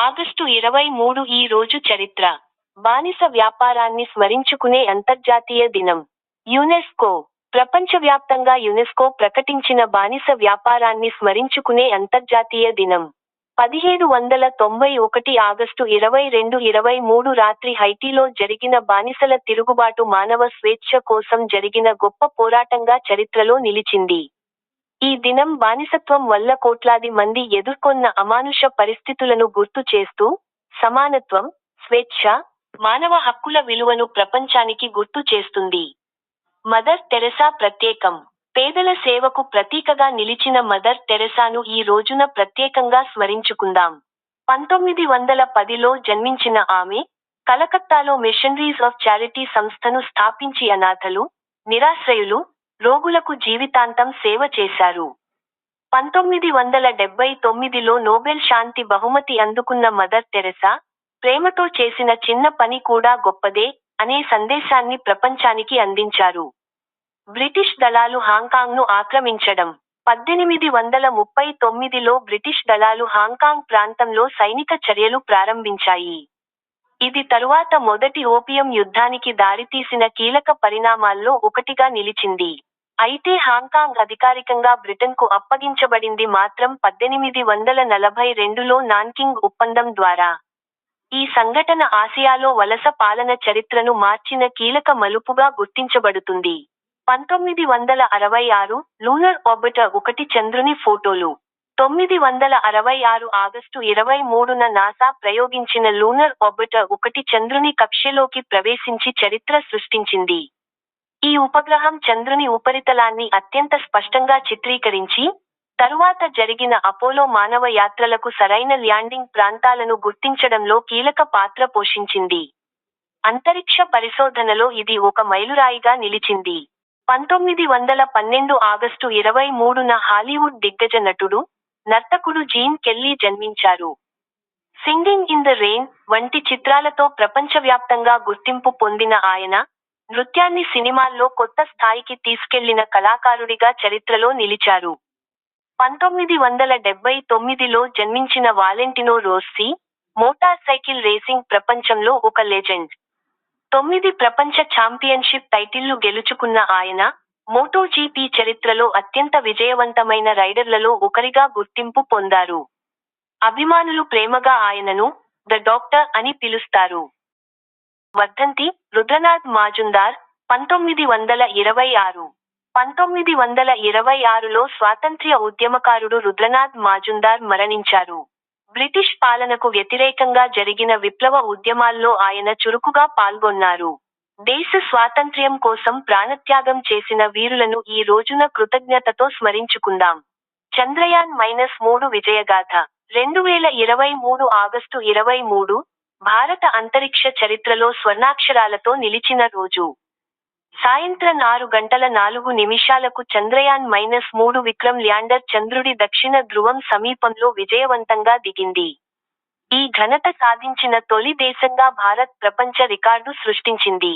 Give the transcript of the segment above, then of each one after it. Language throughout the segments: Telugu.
ఆగస్టు 23 ఈ రోజు చరిత్ర. బానిస వ్యాపారాన్ని స్మరించుకునే అంతర్జాతీయ దినం. యునెస్కో. ప్రపంచవ్యాప్తంగా యునెస్కో ప్రకటించిన బానిస వ్యాపారాన్ని స్మరించుకునే అంతర్జాతీయ దినం. 1791 ఆగస్టు 22, 23 రాత్రి హైటీలో జరిగిన బానిసల తిరుగుబాటు మానవ స్వేచ్ఛ కోసం జరిగిన గొప్ప పోరాటంగా చరిత్రలో నిలిచింది. ఈ దినం బానిసత్వం వల్ల కోట్లాది మంది ఎదుర్కొన్న అమానుష పరిస్థితులను గుర్తు చేస్తూ, సమానత్వం, స్వేచ్ఛ, మానవ హక్కుల విలువను ప్రపంచానికి గుర్తు చేస్తుంది. మదర్ తెరెసా ప్రత్యేకం. పేదల సేవకు ప్రతీకగా నిలిచిన మదర్ తెరెసాను ఈ రోజున ప్రత్యేకంగా స్మరించుకుందాం. 1910లో జన్మించిన ఆమె, కలకత్తాలో మిషనరీస్ ఆఫ్ చారిటీ సంస్థను స్థాపించి అనాథలు, నిరాశ్రయులు, రోగులకు జీవితాంతం సేవ చేశారు. 1979లో నోబెల్ శాంతి బహుమతి అందుకున్న మదర్ తెరెసా, ప్రేమతో చేసిన చిన్న పని కూడా గొప్పదే అనే సందేశాన్ని ప్రపంచానికి అందించారు. బ్రిటిష్ దళాలు హాంకాంగ్ను ఆక్రమించడం. 1839లో బ్రిటిష్ దళాలు హాంకాంగ్ ప్రాంతంలో సైనిక చర్యలు ప్రారంభించాయి. ఇది తరువాత మొదటి ఓపియం యుద్ధానికి దారితీసిన కీలక పరిణామాల్లో ఒకటిగా నిలిచింది. అయితే హాంకాంగ్ అధికారికంగా బ్రిటన్కు అప్పగించబడింది మాత్రం 1842లో నాన్కింగ్ ఒప్పందం ద్వారా. ఈ సంఘటన ఆసియాలో వలస పాలన చరిత్రను మార్చిన కీలక మలుపుగా గుర్తించబడుతుంది. 1966 లూనర్ ఆర్బిటర్ 1 చంద్రుని ఫోటోలు. 1966 ఆగస్టు 23న నాసా ప్రయోగించిన లూనర్ ఆర్బిటర్ 1 చంద్రుని కక్షలోకి ప్రవేశించి చరిత్ర సృష్టించింది. ఈ ఉపగ్రహం చంద్రుని ఉపరితలాన్ని అత్యంత స్పష్టంగా చిత్రీకరించి, తరువాత జరిగిన అపోలో మానవ యాత్రలకు సరైన ల్యాండింగ్ ప్రాంతాలను గుర్తించడంలో కీలక పాత్ర పోషించింది. అంతరిక్ష పరిశోధనలో ఇది ఒక మైలురాయిగా నిలిచింది. 1912 ఆగస్టు 23న హాలీవుడ్ దిగ్గజ నటుడు, నర్తకుడు జీన్ కెల్లీ జన్మించారు. సింగింగ్ ఇన్ ద రెయిన్ వంటి చిత్రాలతో ప్రపంచవ్యాప్తంగా గుర్తింపు పొందిన ఆయన, నృత్యాన్ని సినిమాల్లో కొత్త స్థాయికి తీసుకెళ్లిన కళాకారుడిగా చరిత్రలో నిలిచారు. 1979లో జన్మించిన వాలెంటినో రోస్సీ, మోటార్ సైకిల్ రేసింగ్ ప్రపంచంలో ఒక లెజెండ్. 9 ప్రపంచ ఛాంపియన్షిప్ టైటిళ్లు గెలుచుకున్న ఆయన, మోటోజీపీ చరిత్రలో అత్యంత విజయవంతమైన రైడర్లలో ఒకరిగా గుర్తింపు పొందారు. అభిమానులు ప్రేమగా ఆయనను ద డాక్టర్ అని పిలుస్తారు. వర్ధంతి రుద్రనాథ్ మాజుందార్, 1926. 1926లో స్వాతంత్ర్య ఉద్యమకారుడు రుద్రనాథ్ మాజుందార్ మరణించారు. బ్రిటిష్ పాలనకు వ్యతిరేకంగా జరిగిన విప్లవ ఉద్యమాల్లో ఆయన చురుకుగా పాల్గొన్నారు. దేశ స్వాతంత్ర్యం కోసం ప్రాణత్యాగం చేసిన వీరులను ఈ రోజున కృతజ్ఞతతో స్మరించుకుందాం. చంద్రయాన్-3 విజయగాథ. 2023 ఆగస్టు 23, భారత అంతరిక్ష చరిత్రలో స్వర్ణాక్షరాలతో నిలిచిన రోజు. సాయంత్రం 6:04 చంద్రయాన్-3 విక్రమ్ ల్యాండర్ చంద్రుడి దక్షిణ ధ్రువం సమీపంలో విజయవంతంగా దిగింది. ఈ ఘనత సాధించిన తొలి దేశంగా భారత్ ప్రపంచ రికార్డు సృష్టించింది.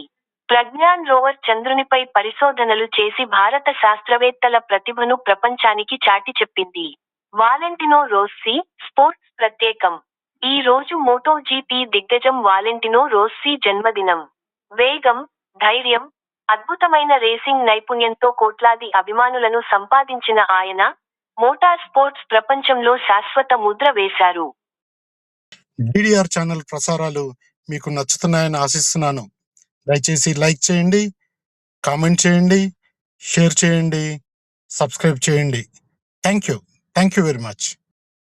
ప్రజ్ఞాన్ రోవర్ చంద్రునిపై పరిశోధనలు చేసి భారత శాస్త్రవేత్తల ప్రతిభను ప్రపంచానికి చాటి చెప్పింది. వాలెంటినో రోస్సీ, స్పోర్ట్స్ ప్రత్యేకం. ఈ రోజు మోటోజీపీ దిగ్గజం వాలెంటినో రోస్సీ జన్మదినం. వేగం, ధైర్యం, అద్భుతమైన రేసింగ్ నైపుణ్యంతో కోట్లాది అభిమానులను సంపాదించిన ఆయన, మోటార్ స్పోర్ట్స్ ప్రపంచంలో శాశ్వత ముద్ర వేశారు. డిడిఆర్ ఛానల్ ప్రసారాలు మీకు నచ్చుతున్నాయని ఆశిస్తున్నాను. దయచేసి లైక్ చేయండి, కామెంట్ చేయండి, షేర్ చేయండి, సబ్స్క్రైబ్ చేయండి. Thank you very much.